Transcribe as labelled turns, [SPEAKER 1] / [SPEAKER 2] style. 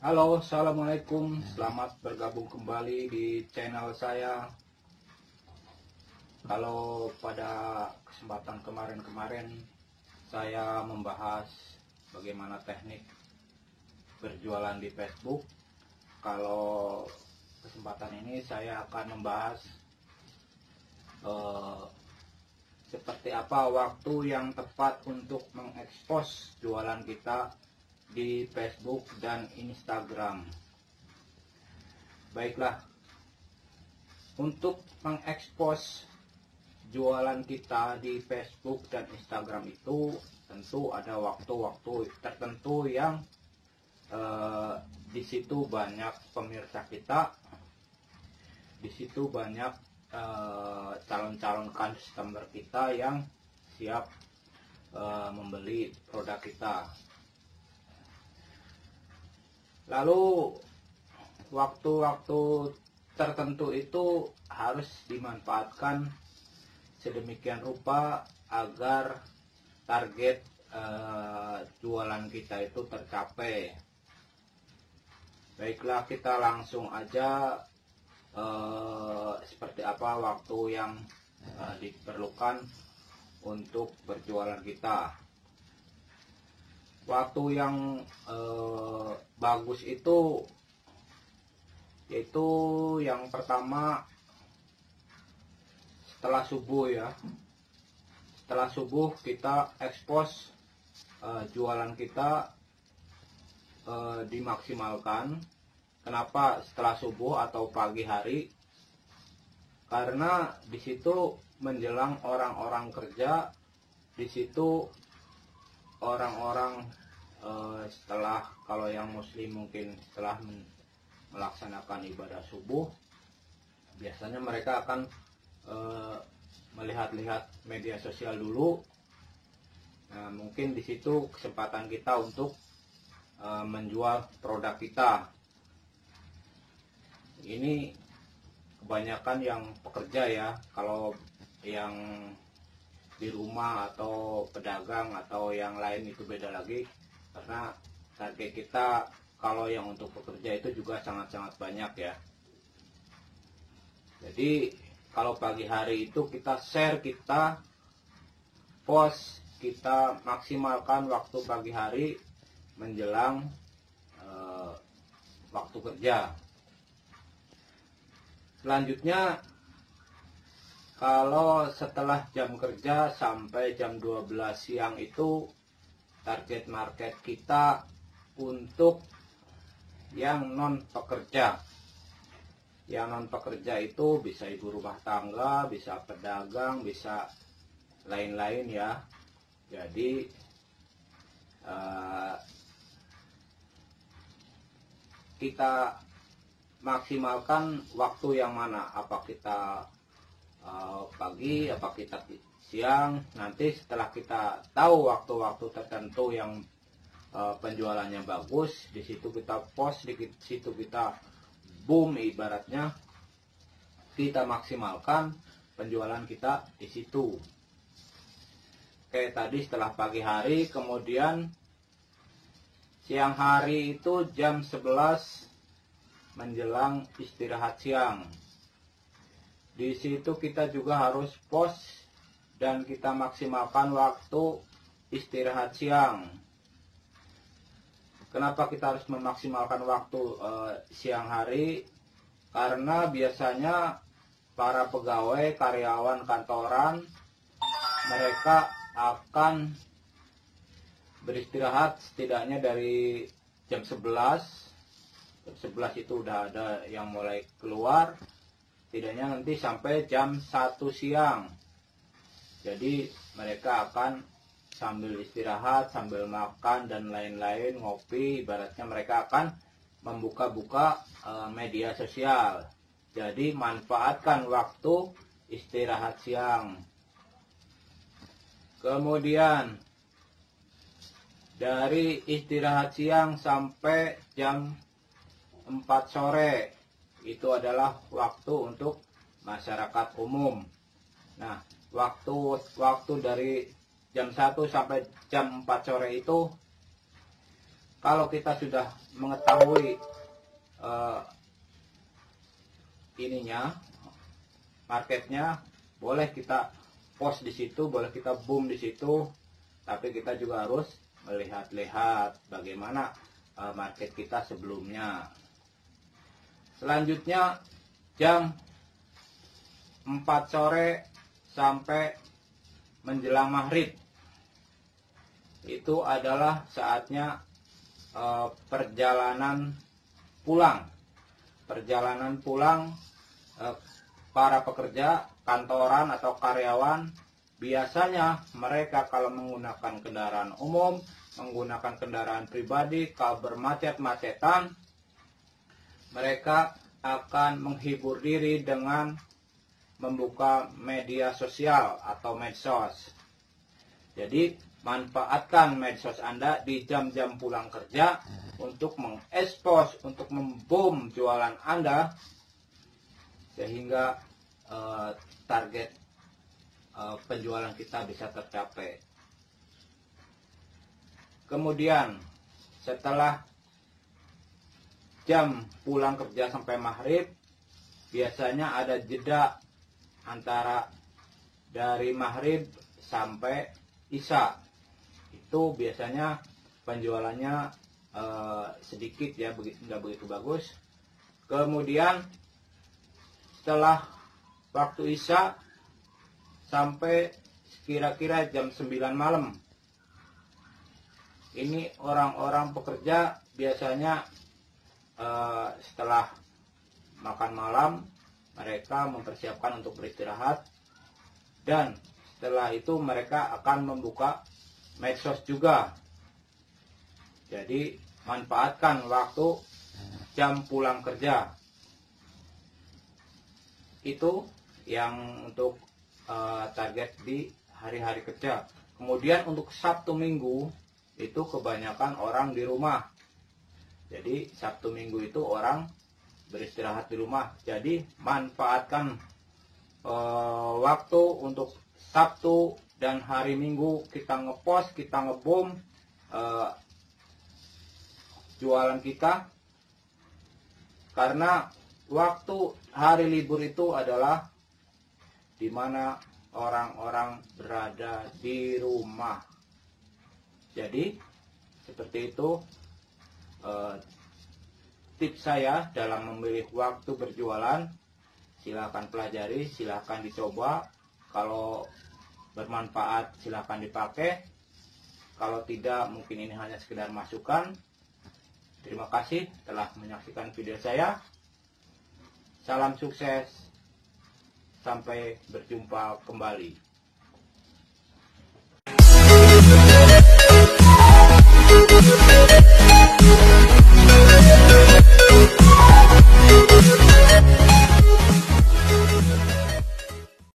[SPEAKER 1] Halo, assalamualaikum. Selamat bergabung kembali di channel saya. Kalau pada kesempatan kemarin saya membahas bagaimana teknik berjualan di Facebook. Kalau kesempatan ini saya akan membahas seperti apa waktu yang tepat untuk mengekspos jualan kita di Facebook dan Instagram. Baiklah, untuk mengekspos jualan kita di Facebook dan Instagram itu tentu ada waktu-waktu tertentu yang di situ banyak pemirsa kita, di situ banyak calon-calon customer kita yang siap membeli produk kita. Lalu waktu-waktu tertentu itu harus dimanfaatkan sedemikian rupa agar target jualan kita itu tercapai. Baiklah, kita langsung aja seperti apa waktu yang diperlukan untuk berjualan kita. Waktu yang bagus itu yaitu yang pertama setelah subuh ya. Setelah subuh kita ekspos jualan kita dimaksimalkan. Kenapa setelah subuh atau pagi hari? Karena di situ menjelang orang-orang kerja, di situ orang-orang setelah, kalau yang muslim mungkin setelah melaksanakan ibadah subuh, biasanya mereka akan melihat-lihat media sosial dulu. Nah, mungkin di situ kesempatan kita untuk menjual produk kita. Ini kebanyakan yang pekerja ya. Kalau yang di rumah atau pedagang atau yang lain itu beda lagi, karena target kita kalau yang untuk pekerja itu juga sangat-sangat banyak ya. Jadi kalau pagi hari itu kita share, kita post, kita maksimalkan waktu pagi hari menjelang waktu kerja. Selanjutnya, kalau setelah jam kerja sampai jam 12 siang itu target market kita untuk yang non pekerja. Yang non pekerja itu bisa ibu rumah tangga, bisa pedagang, bisa lain-lain ya. Jadi kita maksimalkan waktu yang mana, apa kita pagi, apa kita siang. Nanti setelah kita tahu waktu-waktu tertentu yang penjualannya bagus, di situ kita post, di situ kita boom, ibaratnya kita maksimalkan penjualan kita di situ. Kayak tadi setelah pagi hari, kemudian siang hari itu jam 11 menjelang istirahat siang. Di situ kita juga harus post dan kita maksimalkan waktu istirahat siang. Kenapa kita harus memaksimalkan waktu siang hari? Karena biasanya para pegawai, karyawan kantoran, mereka akan beristirahat setidaknya dari jam 11. Jam 11 itu udah ada yang mulai keluar, setidaknya nanti sampai jam 1 siang. Jadi mereka akan sambil istirahat, sambil makan dan lain-lain, ngopi, ibaratnya mereka akan membuka-buka media sosial. Jadi manfaatkan waktu istirahat siang. Kemudian dari istirahat siang sampai jam 4 sore itu adalah waktu untuk masyarakat umum. Nah, waktu dari jam 1 sampai jam 4 sore itu kalau kita sudah mengetahui marketnya, boleh kita post di situ, boleh kita boom di situ, tapi kita juga harus melihat-lihat bagaimana market kita sebelumnya. Selanjutnya jam 4 sore sampai menjelang maghrib, itu adalah saatnya perjalanan pulang. Perjalanan pulang para pekerja kantoran atau karyawan, biasanya mereka kalau menggunakan kendaraan umum, menggunakan kendaraan pribadi, kalau bermacet-macetan, mereka akan menghibur diri dengan membuka media sosial atau medsos. Jadi manfaatkan medsos Anda di jam-jam pulang kerja untuk mengekspos, untuk memboom jualan Anda, sehingga target penjualan kita bisa tercapai. Kemudian setelah jam pulang kerja sampai maghrib, biasanya ada jeda antara dari maghrib sampai isya. Itu biasanya penjualannya sedikit ya, nggak begitu bagus. Kemudian setelah waktu isya sampai kira-kira jam 9 malam, ini orang-orang pekerja biasanya setelah makan malam mereka mempersiapkan untuk beristirahat, dan setelah itu mereka akan membuka medsos juga. Jadi manfaatkan waktu jam pulang kerja. Itu yang untuk target di hari-hari kerja. Kemudian untuk Sabtu Minggu itu kebanyakan orang di rumah. Jadi Sabtu Minggu itu orang beristirahat di rumah. Jadi manfaatkan waktu untuk Sabtu dan hari Minggu kita ngepost, kita ngeboom jualan kita. Karena waktu hari libur itu adalah di mana orang-orang berada di rumah. Jadi seperti itu tips saya dalam memilih waktu berjualan. Silahkan pelajari, silahkan dicoba. Kalau bermanfaat silahkan dipakai. Kalau tidak, mungkin ini hanya sekedar masukan. Terima kasih telah menyaksikan video saya. Salam sukses. Sampai berjumpa kembali.